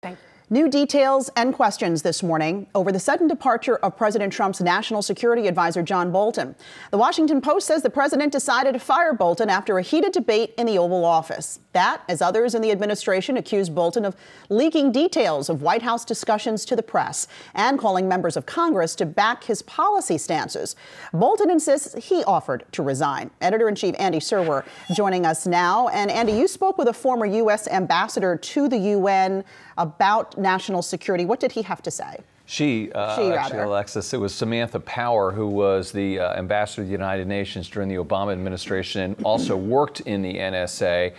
Thank you. New details and questions this morning over the sudden departure of President Trump's national security advisor, John Bolton. The Washington Post says the president decided to fire Bolton after a heated debate in the Oval Office. That, as others in the administration accuse Bolton of leaking details of White House discussions to the press and calling members of Congress to back his policy stances. Bolton insists he offered to resign. Editor-in-Chief Andy Serwer joining us now. And Andy, you spoke with a former U.S. ambassador to the UN about national security. What did he have to say? Actually, Alexis, it was Samantha Power, who was the ambassador to the United Nations during the Obama administration and also worked in the NSA,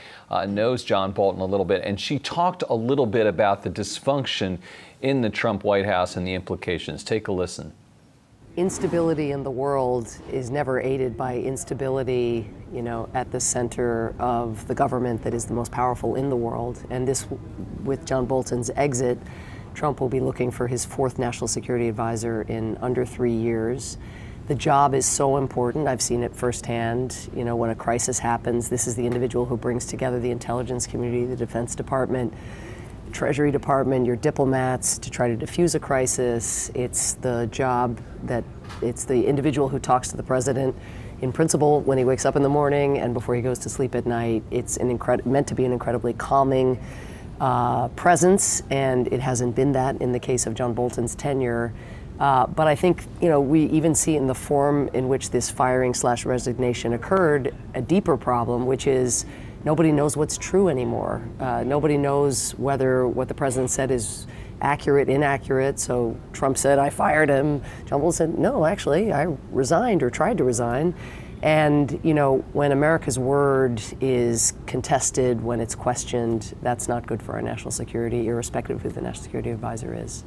knows John Bolton a little bit, and she talked a little bit about the dysfunction in the Trump White House and the implications. Take a listen. Instability in the world is never aided by instability, at the center of the government that is the most powerful in the world. And this, with John Bolton's exit, Trump will be looking for his fourth national security advisor in under 3 years. The job is so important. I've seen it firsthand. When a crisis happens, this is the individual who brings together the intelligence community, the Defense Department, Treasury Department, your diplomats to try to defuse a crisis. It's the job it's the individual who talks to the president in principle when he wakes up in the morning and before he goes to sleep at night. It's meant to be an incredibly calming presence, and it hasn't been that in the case of John Bolton's tenure. But I think, we even see in the form in which this firing/resignation occurred a deeper problem, which is nobody knows what's true anymore. Nobody knows whether what the president said is accurate, inaccurate. So Trump said, I fired him. John Bolton said, no, actually, I resigned or tried to resign. And, when America's word is contested, when it's questioned, that's not good for our national security, irrespective of who the national security advisor is.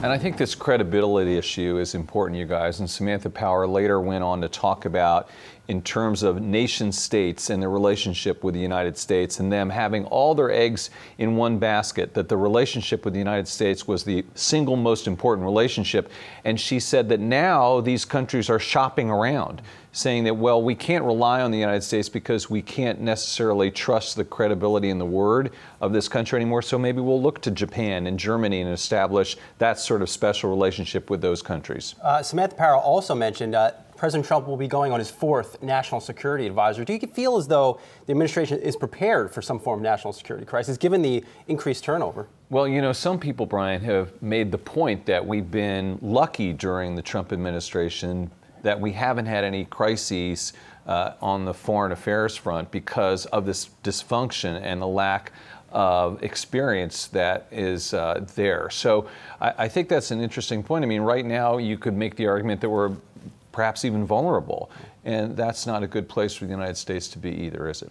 And I think this credibility issue is important, you guys. And Samantha Power later went on to talk about, in terms of nation states and their relationship with the United States and them having all their eggs in one basket, that the relationship with the United States was the single most important relationship. And she said that now these countries are shopping around, saying that, well, we can't rely on the United States because we can't necessarily trust the credibility and the word of this country anymore. So maybe we'll look to Japan and Germany and establish that sort of special relationship with those countries. Samantha Power also mentioned President Trump will be going on his fourth national security advisor. Do you feel as though the administration is prepared for some form of national security crisis, given the increased turnover? Well, some people, Brian, have made the point that we've been lucky during the Trump administration that we haven't had any crises on the foreign affairs front because of this dysfunction and the lack of experience that is there. So I think that's an interesting point. I mean, right now you could make the argument that we're perhaps even vulnerable, and that's not a good place for the United States to be either, is it?